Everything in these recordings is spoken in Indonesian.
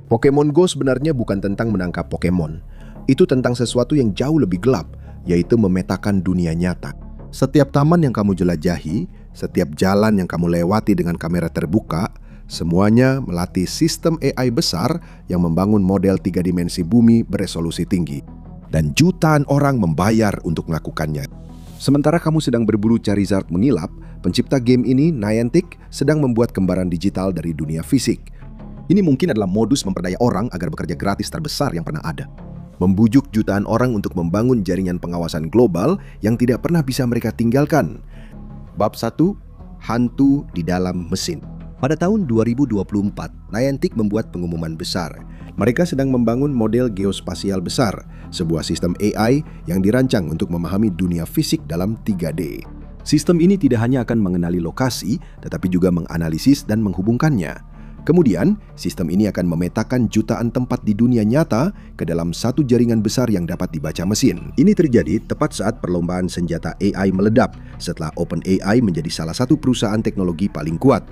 Pokemon Go sebenarnya bukan tentang menangkap Pokemon. Itu tentang sesuatu yang jauh lebih gelap, yaitu memetakan dunia nyata. Setiap taman yang kamu jelajahi, setiap jalan yang kamu lewati dengan kamera terbuka, semuanya melatih sistem AI besar yang membangun model 3 dimensi bumi beresolusi tinggi. Dan jutaan orang membayar untuk melakukannya. Sementara kamu sedang berburu Charizard mengilap, pencipta game ini, Niantic, sedang membuat kembaran digital dari dunia fisik. Ini mungkin adalah modus memperdaya orang agar bekerja gratis terbesar yang pernah ada. Membujuk jutaan orang untuk membangun jaringan pengawasan global yang tidak pernah bisa mereka tinggalkan. Bab 1. Hantu di dalam mesin. Pada tahun 2024, Niantic membuat pengumuman besar. Mereka sedang membangun model geospasial besar, sebuah sistem AI yang dirancang untuk memahami dunia fisik dalam 3D. Sistem ini tidak hanya akan mengenali lokasi, tetapi juga menganalisis dan menghubungkannya. Kemudian, sistem ini akan memetakan jutaan tempat di dunia nyata ke dalam satu jaringan besar yang dapat dibaca mesin. Ini terjadi tepat saat perlombaan senjata AI meledap setelah OpenAI menjadi salah satu perusahaan teknologi paling kuat.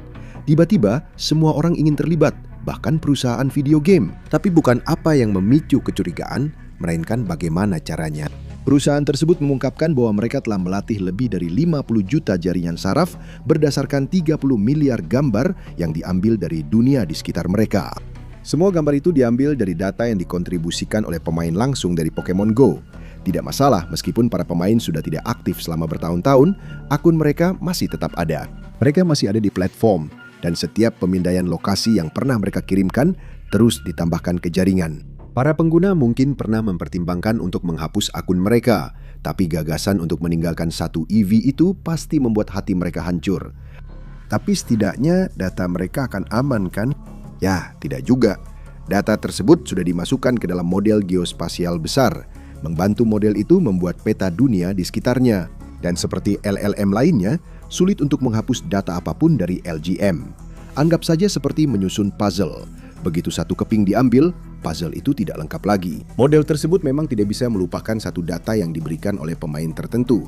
Tiba-tiba, semua orang ingin terlibat, bahkan perusahaan video game. Tapi bukan apa yang memicu kecurigaan, melainkan bagaimana caranya. Perusahaan tersebut mengungkapkan bahwa mereka telah melatih lebih dari 50 juta jaringan saraf berdasarkan 30 miliar gambar yang diambil dari dunia di sekitar mereka. Semua gambar itu diambil dari data yang dikontribusikan oleh pemain langsung dari Pokemon Go. Tidak masalah, meskipun para pemain sudah tidak aktif selama bertahun-tahun, akun mereka masih tetap ada. Mereka masih ada di platform, dan setiap pemindaian lokasi yang pernah mereka kirimkan terus ditambahkan ke jaringan. Para pengguna mungkin pernah mempertimbangkan untuk menghapus akun mereka, tapi gagasan untuk meninggalkan satu EV itu pasti membuat hati mereka hancur. Tapi setidaknya data mereka akan aman kan? Ya, tidak juga. Data tersebut sudah dimasukkan ke dalam model geospasial besar, membantu model itu membuat peta dunia di sekitarnya. Dan seperti LLM lainnya, sulit untuk menghapus data apapun dari LGM. Anggap saja seperti menyusun puzzle. Begitu satu keping diambil, puzzle itu tidak lengkap lagi. Model tersebut memang tidak bisa melupakan satu data yang diberikan oleh pemain tertentu.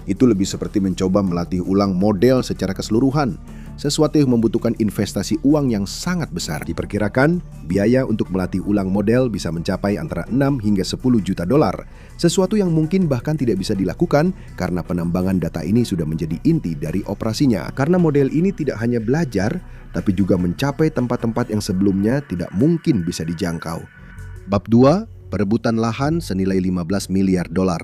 Itu lebih seperti mencoba melatih ulang model secara keseluruhan, sesuatu yang membutuhkan investasi uang yang sangat besar. Diperkirakan, biaya untuk melatih ulang model bisa mencapai antara 6 hingga 10 juta dolar, sesuatu yang mungkin bahkan tidak bisa dilakukan karena penambangan data ini sudah menjadi inti dari operasinya. Karena model ini tidak hanya belajar, tapi juga mencapai tempat-tempat yang sebelumnya tidak mungkin bisa dijangkau. Bab 2, perebutan lahan senilai 15 miliar dolar.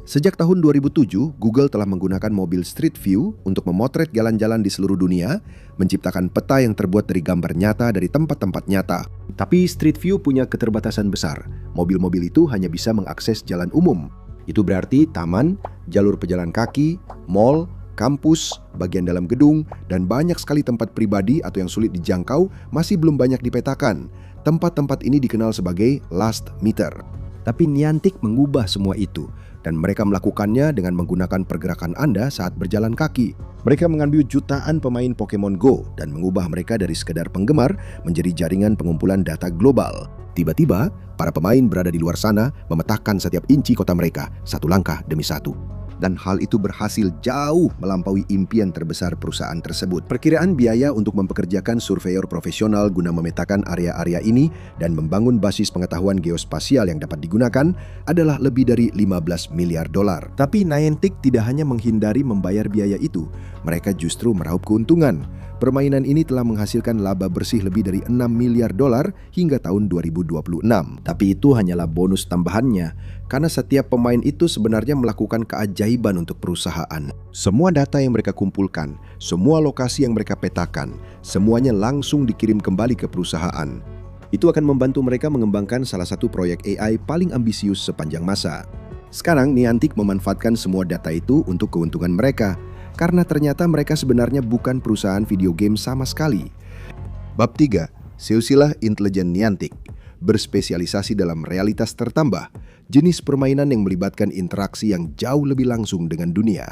Sejak tahun 2007, Google telah menggunakan mobil Street View untuk memotret jalan-jalan di seluruh dunia, menciptakan peta yang terbuat dari gambar nyata dari tempat-tempat nyata. Tapi Street View punya keterbatasan besar. Mobil-mobil itu hanya bisa mengakses jalan umum. Itu berarti taman, jalur pejalan kaki, mall, kampus, bagian dalam gedung, dan banyak sekali tempat pribadi atau yang sulit dijangkau masih belum banyak dipetakan. Tempat-tempat ini dikenal sebagai last meter. Tapi Niantic mengubah semua itu, dan mereka melakukannya dengan menggunakan pergerakan Anda saat berjalan kaki. Mereka mengambil jutaan pemain Pokemon Go dan mengubah mereka dari sekedar penggemar menjadi jaringan pengumpulan data global. Tiba-tiba, para pemain berada di luar sana memetakan setiap inci kota mereka, satu langkah demi satu. Dan hal itu berhasil jauh melampaui impian terbesar perusahaan tersebut. Perkiraan biaya untuk mempekerjakan surveyor profesional guna memetakan area-area ini dan membangun basis pengetahuan geospasial yang dapat digunakan adalah lebih dari 15 miliar dolar. Tapi Niantic tidak hanya menghindari membayar biaya itu, mereka justru meraup keuntungan. Permainan ini telah menghasilkan laba bersih lebih dari 6 miliar dolar hingga tahun 2026. Tapi itu hanyalah bonus tambahannya, karena setiap pemain itu sebenarnya melakukan keajaiban untuk perusahaan. Semua data yang mereka kumpulkan, semua lokasi yang mereka petakan, semuanya langsung dikirim kembali ke perusahaan. Itu akan membantu mereka mengembangkan salah satu proyek AI paling ambisius sepanjang masa. Sekarang Niantic memanfaatkan semua data itu untuk keuntungan mereka, karena ternyata mereka sebenarnya bukan perusahaan video game sama sekali. Bab 3, silsilah intelijen Niantic, berspesialisasi dalam realitas tertambah, jenis permainan yang melibatkan interaksi yang jauh lebih langsung dengan dunia.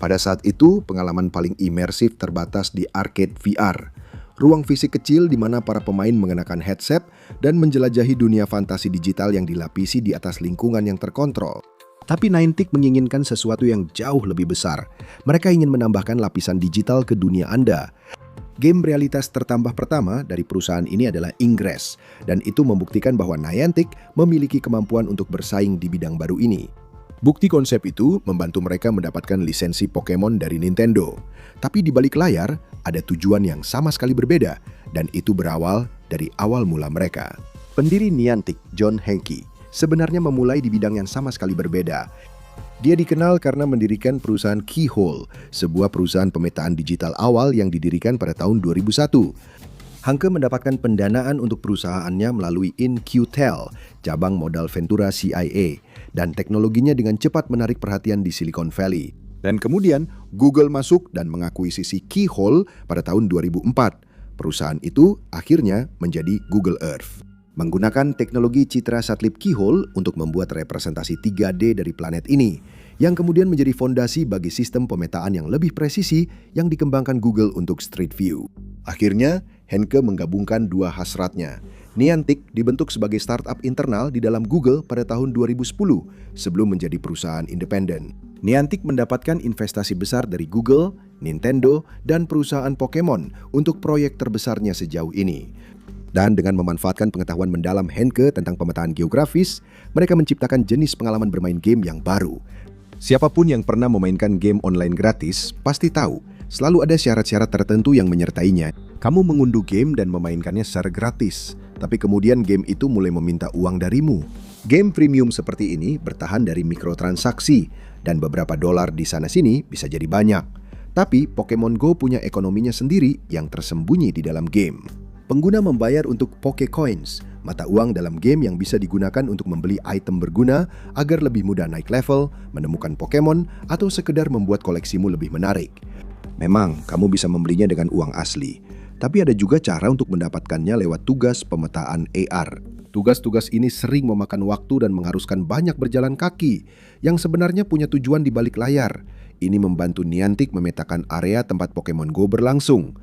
Pada saat itu, pengalaman paling imersif terbatas di arcade VR, ruang fisik kecil di mana para pemain mengenakan headset dan menjelajahi dunia fantasi digital yang dilapisi di atas lingkungan yang terkontrol. Tapi Niantic menginginkan sesuatu yang jauh lebih besar. Mereka ingin menambahkan lapisan digital ke dunia Anda. Game realitas tertambah pertama dari perusahaan ini adalah Ingress, dan itu membuktikan bahwa Niantic memiliki kemampuan untuk bersaing di bidang baru ini. Bukti konsep itu membantu mereka mendapatkan lisensi Pokemon dari Nintendo. Tapi di balik layar, ada tujuan yang sama sekali berbeda, dan itu berawal dari awal mula mereka. Pendiri Niantic, John Hanke, sebenarnya memulai di bidang yang sama sekali berbeda. Dia dikenal karena mendirikan perusahaan Keyhole, sebuah perusahaan pemetaan digital awal yang didirikan pada tahun 2001. Hanke mendapatkan pendanaan untuk perusahaannya melalui In-Q-Tel, cabang modal Ventura CIA, dan teknologinya dengan cepat menarik perhatian di Silicon Valley. Dan kemudian Google masuk dan mengakuisisi Keyhole pada tahun 2004. Perusahaan itu akhirnya menjadi Google Earth. Menggunakan teknologi citra satelit Keyhole untuk membuat representasi 3D dari planet ini, yang kemudian menjadi fondasi bagi sistem pemetaan yang lebih presisi yang dikembangkan Google untuk Street View. Akhirnya, Hanke menggabungkan dua hasratnya. Niantic dibentuk sebagai startup internal di dalam Google pada tahun 2010 sebelum menjadi perusahaan independen. Niantic mendapatkan investasi besar dari Google, Nintendo, dan perusahaan Pokemon untuk proyek terbesarnya sejauh ini. Dan dengan memanfaatkan pengetahuan mendalam Hanke tentang pemetaan geografis, mereka menciptakan jenis pengalaman bermain game yang baru. Siapapun yang pernah memainkan game online gratis pasti tahu, selalu ada syarat-syarat tertentu yang menyertainya. Kamu mengunduh game dan memainkannya secara gratis, tapi kemudian game itu mulai meminta uang darimu. Game premium seperti ini bertahan dari mikrotransaksi, dan beberapa dolar di sana-sini bisa jadi banyak. Tapi Pokemon Go punya ekonominya sendiri yang tersembunyi di dalam game. Pengguna membayar untuk Pokecoins, mata uang dalam game yang bisa digunakan untuk membeli item berguna agar lebih mudah naik level, menemukan Pokemon, atau sekedar membuat koleksimu lebih menarik. Memang, kamu bisa membelinya dengan uang asli, tapi ada juga cara untuk mendapatkannya lewat tugas pemetaan AR. Tugas-tugas ini sering memakan waktu dan mengharuskan banyak berjalan kaki, yang sebenarnya punya tujuan di balik layar. Ini membantu Niantic memetakan area tempat Pokemon Go berlangsung.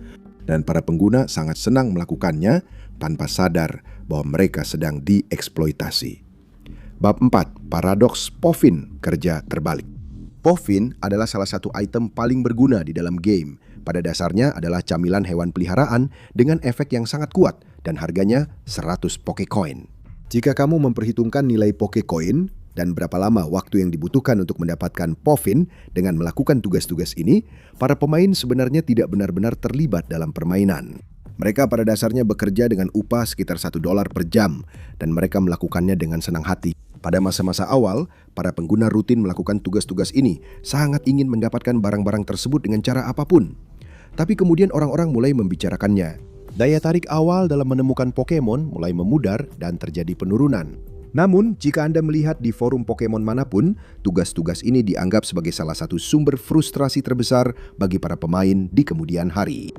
Dan para pengguna sangat senang melakukannya tanpa sadar bahwa mereka sedang dieksploitasi. Bab 4. Paradoks Poffin, kerja terbalik. Poffin adalah salah satu item paling berguna di dalam game. Pada dasarnya adalah camilan hewan peliharaan dengan efek yang sangat kuat dan harganya 100 Pokecoin. Jika kamu memperhitungkan nilai Pokecoin dan berapa lama waktu yang dibutuhkan untuk mendapatkan Poffin dengan melakukan tugas-tugas ini, para pemain sebenarnya tidak benar-benar terlibat dalam permainan. Mereka pada dasarnya bekerja dengan upah sekitar $1 per jam, dan mereka melakukannya dengan senang hati. Pada masa-masa awal, para pengguna rutin melakukan tugas-tugas ini, sangat ingin mendapatkan barang-barang tersebut dengan cara apapun. Tapi kemudian orang-orang mulai membicarakannya. Daya tarik awal dalam menemukan Pokemon mulai memudar dan terjadi penurunan. Namun, jika Anda melihat di forum Pokemon manapun, tugas-tugas ini dianggap sebagai salah satu sumber frustrasi terbesar bagi para pemain di kemudian hari.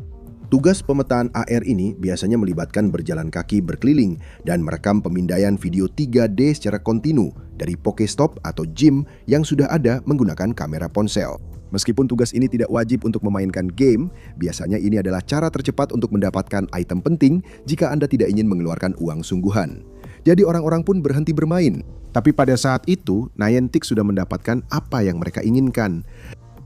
Tugas pemetaan AR ini biasanya melibatkan berjalan kaki berkeliling dan merekam pemindaian video 3D secara kontinu dari Pokestop atau gym yang sudah ada menggunakan kamera ponsel. Meskipun tugas ini tidak wajib untuk memainkan game, biasanya ini adalah cara tercepat untuk mendapatkan item penting jika Anda tidak ingin mengeluarkan uang sungguhan. Jadi orang-orang pun berhenti bermain. Tapi pada saat itu, Niantic sudah mendapatkan apa yang mereka inginkan.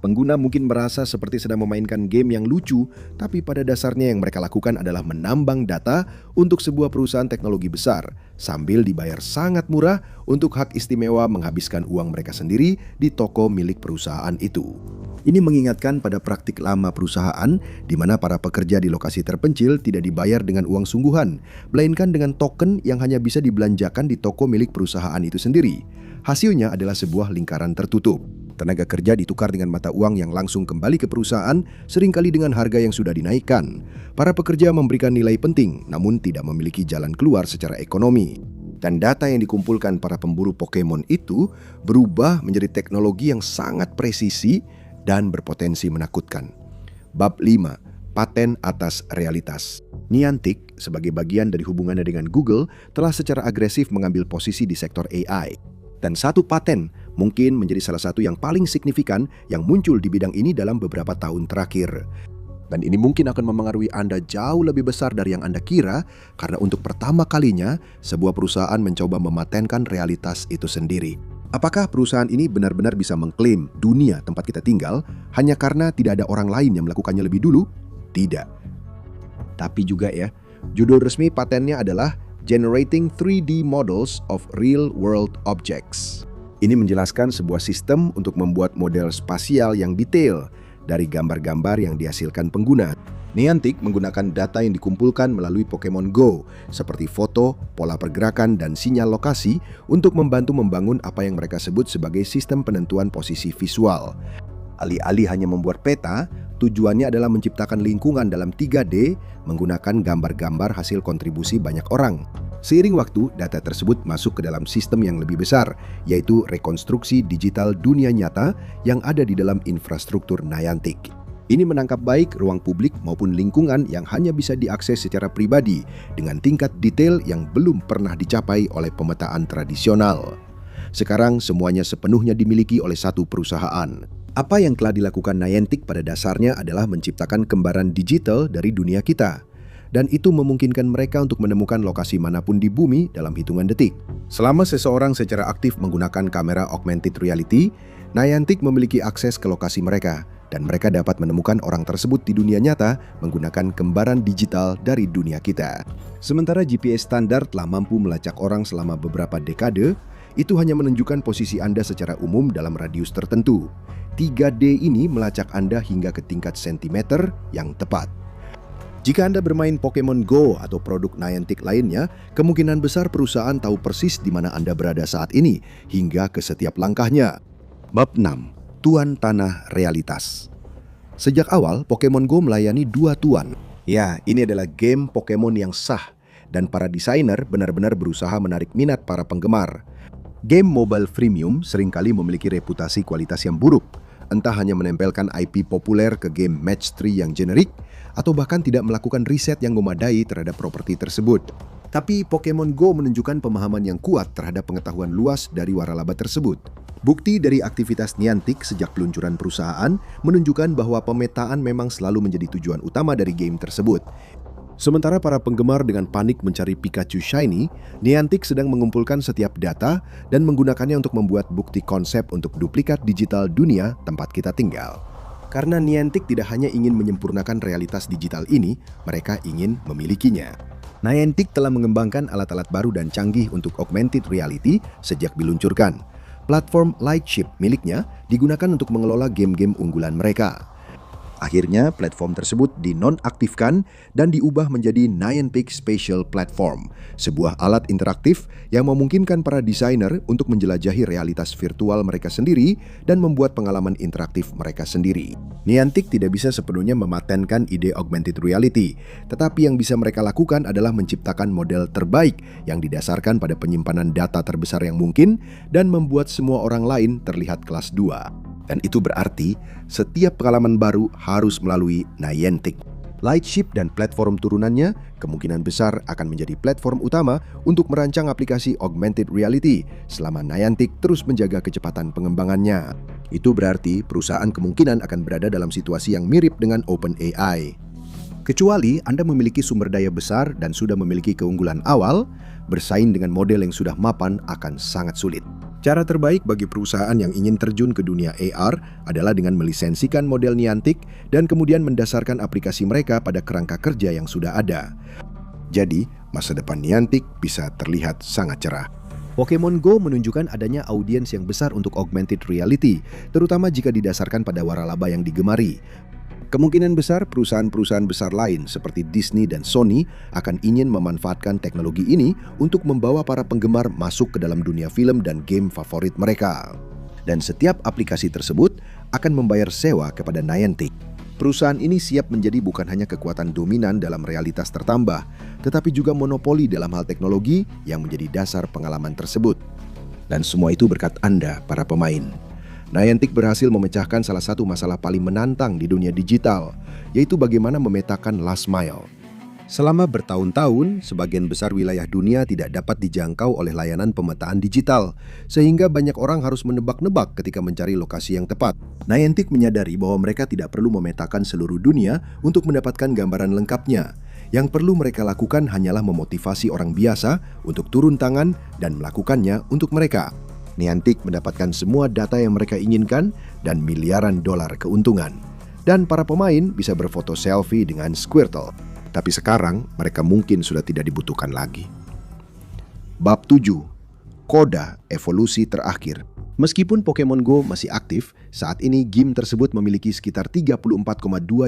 Pengguna mungkin merasa seperti sedang memainkan game yang lucu, tapi pada dasarnya yang mereka lakukan adalah menambang data untuk sebuah perusahaan teknologi besar, sambil dibayar sangat murah untuk hak istimewa menghabiskan uang mereka sendiri di toko milik perusahaan itu. Ini mengingatkan pada praktik lama perusahaan di mana para pekerja di lokasi terpencil tidak dibayar dengan uang sungguhan, melainkan dengan token yang hanya bisa dibelanjakan di toko milik perusahaan itu sendiri. Hasilnya adalah sebuah lingkaran tertutup. Tenaga kerja ditukar dengan mata uang yang langsung kembali ke perusahaan, seringkali dengan harga yang sudah dinaikkan. Para pekerja memberikan nilai penting, namun tidak memiliki jalan keluar secara ekonomi. Dan data yang dikumpulkan para pemburu Pokemon itu berubah menjadi teknologi yang sangat presisi dan berpotensi menakutkan. Bab 5. Paten atas realitas. Niantic, sebagai bagian dari hubungannya dengan Google, telah secara agresif mengambil posisi di sektor AI. Dan satu paten mungkin menjadi salah satu yang paling signifikan yang muncul di bidang ini dalam beberapa tahun terakhir. Dan ini mungkin akan memengaruhi Anda jauh lebih besar dari yang Anda kira, karena untuk pertama kalinya, sebuah perusahaan mencoba mematenkan realitas itu sendiri. Apakah perusahaan ini benar-benar bisa mengklaim dunia tempat kita tinggal hanya karena tidak ada orang lain yang melakukannya lebih dulu? Tidak. Tapi juga ya, judul resmi patennya adalah Generating 3D Models of Real World Objects. Ini menjelaskan sebuah sistem untuk membuat model spasial yang detail dari gambar-gambar yang dihasilkan pengguna. Niantic menggunakan data yang dikumpulkan melalui Pokemon Go, seperti foto, pola pergerakan, dan sinyal lokasi untuk membantu membangun apa yang mereka sebut sebagai sistem penentuan posisi visual. Alih-alih hanya membuat peta, tujuannya adalah menciptakan lingkungan dalam 3D menggunakan gambar-gambar hasil kontribusi banyak orang. Seiring waktu, data tersebut masuk ke dalam sistem yang lebih besar, yaitu rekonstruksi digital dunia nyata yang ada di dalam infrastruktur Niantic. Ini menangkap baik ruang publik maupun lingkungan yang hanya bisa diakses secara pribadi dengan tingkat detail yang belum pernah dicapai oleh pemetaan tradisional. Sekarang semuanya sepenuhnya dimiliki oleh satu perusahaan. Apa yang telah dilakukan Niantic pada dasarnya adalah menciptakan kembaran digital dari dunia kita. Dan itu memungkinkan mereka untuk menemukan lokasi manapun di bumi dalam hitungan detik. Selama seseorang secara aktif menggunakan kamera augmented reality, Niantic memiliki akses ke lokasi mereka, dan mereka dapat menemukan orang tersebut di dunia nyata menggunakan kembaran digital dari dunia kita. Sementara GPS standar telah mampu melacak orang selama beberapa dekade, itu hanya menunjukkan posisi Anda secara umum dalam radius tertentu. 3D ini melacak Anda hingga ke tingkat sentimeter yang tepat. Jika Anda bermain Pokemon Go atau produk Niantic lainnya, kemungkinan besar perusahaan tahu persis di mana Anda berada saat ini, hingga ke setiap langkahnya. Bab 6. Tuan Tanah Realitas. Sejak awal, Pokemon Go melayani dua tuan. Ya, ini adalah game Pokemon yang sah, dan para desainer benar-benar berusaha menarik minat para penggemar. Game mobile freemium seringkali memiliki reputasi kualitas yang buruk, entah hanya menempelkan IP populer ke game match 3 yang generik, atau bahkan tidak melakukan riset yang memadai terhadap properti tersebut. Tapi Pokemon Go menunjukkan pemahaman yang kuat terhadap pengetahuan luas dari waralaba tersebut. Bukti dari aktivitas Niantic sejak peluncuran perusahaan menunjukkan bahwa pemetaan memang selalu menjadi tujuan utama dari game tersebut. Sementara para penggemar dengan panik mencari Pikachu Shiny, Niantic sedang mengumpulkan setiap data dan menggunakannya untuk membuat bukti konsep untuk duplikat digital dunia tempat kita tinggal. Karena Niantic tidak hanya ingin menyempurnakan realitas digital ini, mereka ingin memilikinya. Niantic telah mengembangkan alat-alat baru dan canggih untuk augmented reality sejak diluncurkan. Platform Lightship miliknya digunakan untuk mengelola game-game unggulan mereka. Akhirnya, platform tersebut dinonaktifkan dan diubah menjadi Niantic Spatial Platform, sebuah alat interaktif yang memungkinkan para desainer untuk menjelajahi realitas virtual mereka sendiri dan membuat pengalaman interaktif mereka sendiri. Niantic tidak bisa sepenuhnya mematenkan ide augmented reality, tetapi yang bisa mereka lakukan adalah menciptakan model terbaik yang didasarkan pada penyimpanan data terbesar yang mungkin dan membuat semua orang lain terlihat kelas 2. Dan itu berarti setiap pengalaman baru harus melalui Niantic. Lightship dan platform turunannya kemungkinan besar akan menjadi platform utama untuk merancang aplikasi augmented reality selama Niantic terus menjaga kecepatan pengembangannya. Itu berarti perusahaan kemungkinan akan berada dalam situasi yang mirip dengan OpenAI. Kecuali Anda memiliki sumber daya besar dan sudah memiliki keunggulan awal, bersaing dengan model yang sudah mapan akan sangat sulit. Cara terbaik bagi perusahaan yang ingin terjun ke dunia AR adalah dengan melisensikan model Niantic dan kemudian mendasarkan aplikasi mereka pada kerangka kerja yang sudah ada. Jadi, masa depan Niantic bisa terlihat sangat cerah. Pokemon Go menunjukkan adanya audiens yang besar untuk augmented reality, terutama jika didasarkan pada waralaba yang digemari. Kemungkinan besar perusahaan-perusahaan besar lain seperti Disney dan Sony akan ingin memanfaatkan teknologi ini untuk membawa para penggemar masuk ke dalam dunia film dan game favorit mereka. Dan setiap aplikasi tersebut akan membayar sewa kepada Niantic. Perusahaan ini siap menjadi bukan hanya kekuatan dominan dalam realitas tertambah, tetapi juga monopoli dalam hal teknologi yang menjadi dasar pengalaman tersebut. Dan semua itu berkat Anda, para pemain. Niantic berhasil memecahkan salah satu masalah paling menantang di dunia digital, yaitu bagaimana memetakan last mile. Selama bertahun-tahun, sebagian besar wilayah dunia tidak dapat dijangkau oleh layanan pemetaan digital, sehingga banyak orang harus menebak-nebak ketika mencari lokasi yang tepat. Niantic menyadari bahwa mereka tidak perlu memetakan seluruh dunia untuk mendapatkan gambaran lengkapnya. Yang perlu mereka lakukan hanyalah memotivasi orang biasa untuk turun tangan dan melakukannya untuk mereka. Niantic mendapatkan semua data yang mereka inginkan dan miliaran dolar keuntungan. Dan para pemain bisa berfoto selfie dengan Squirtle. tapi sekarang mereka mungkin sudah tidak dibutuhkan lagi. Bab 7. Koda evolusi terakhir. Meskipun Pokemon Go masih aktif, saat ini game tersebut memiliki sekitar 34,2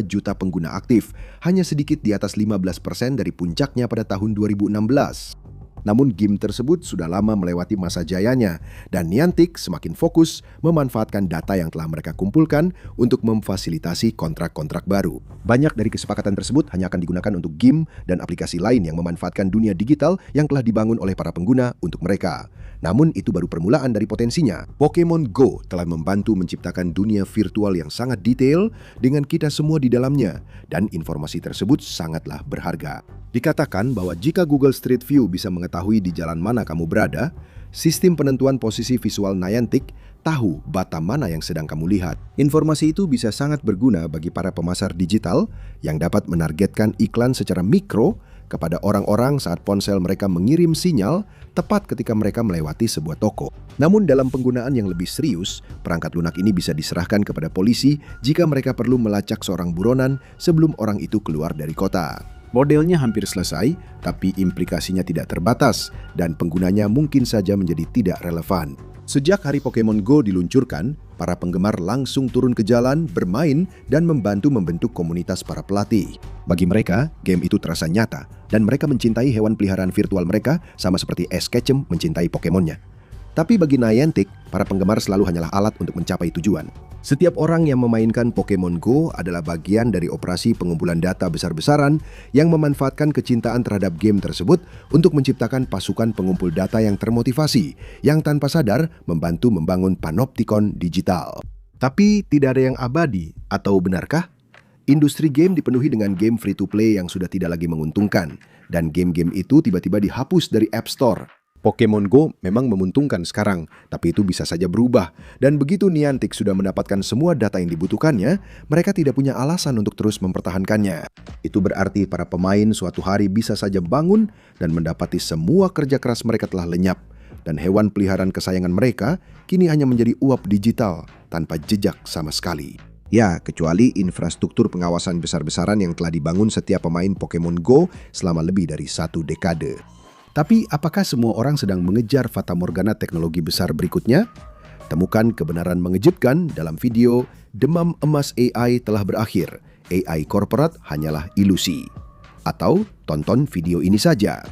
juta pengguna aktif, hanya sedikit di atas 15% dari puncaknya pada tahun 2016. Namun game tersebut sudah lama melewati masa jayanya, dan Niantic semakin fokus memanfaatkan data yang telah mereka kumpulkan untuk memfasilitasi kontrak-kontrak baru. Banyak dari kesepakatan tersebut hanya akan digunakan untuk game dan aplikasi lain yang memanfaatkan dunia digital yang telah dibangun oleh para pengguna untuk mereka. Namun itu baru permulaan dari potensinya. Pokemon Go telah membantu menciptakan dunia virtual yang sangat detail dengan kita semua di dalamnya, dan informasi tersebut sangatlah berharga. Dikatakan bahwa jika Google Street View bisa mengetahui di jalan mana kamu berada, sistem penentuan posisi visual Niantic tahu bata mana yang sedang kamu lihat. Informasi itu bisa sangat berguna bagi para pemasar digital yang dapat menargetkan iklan secara mikro kepada orang-orang saat ponsel mereka mengirim sinyal tepat ketika mereka melewati sebuah toko. Namun dalam penggunaan yang lebih serius, perangkat lunak ini bisa diserahkan kepada polisi jika mereka perlu melacak seorang buronan sebelum orang itu keluar dari kota. Modelnya hampir selesai, tapi implikasinya tidak terbatas dan penggunanya mungkin saja menjadi tidak relevan. Sejak hari Pokemon Go diluncurkan, para penggemar langsung turun ke jalan, bermain, dan membantu membentuk komunitas para pelatih. Bagi mereka, game itu terasa nyata, dan mereka mencintai hewan peliharaan virtual mereka sama seperti Ash Ketchum mencintai Pokemonnya. Tapi bagi Niantic, para penggemar selalu hanyalah alat untuk mencapai tujuan. Setiap orang yang memainkan Pokemon Go adalah bagian dari operasi pengumpulan data besar-besaran yang memanfaatkan kecintaan terhadap game tersebut untuk menciptakan pasukan pengumpul data yang termotivasi, yang tanpa sadar membantu membangun panoptikon digital. Tapi tidak ada yang abadi, atau benarkah? Industri game dipenuhi dengan game free-to-play yang sudah tidak lagi menguntungkan, dan game-game itu tiba-tiba dihapus dari App Store. Pokemon Go memang menguntungkan sekarang, tapi itu bisa saja berubah. Dan begitu Niantic sudah mendapatkan semua data yang dibutuhkannya, mereka tidak punya alasan untuk terus mempertahankannya. Itu berarti para pemain suatu hari bisa saja bangun dan mendapati semua kerja keras mereka telah lenyap. Dan hewan peliharaan kesayangan mereka kini hanya menjadi uap digital tanpa jejak sama sekali. Ya, kecuali infrastruktur pengawasan besar-besaran yang telah dibangun setiap pemain Pokemon Go selama lebih dari 1 dekade. Tapi apakah semua orang sedang mengejar fata morgana teknologi besar berikutnya? Temukan kebenaran mengejutkan dalam video Demam Emas AI telah berakhir. AI korporat hanyalah ilusi. Atau tonton video ini saja.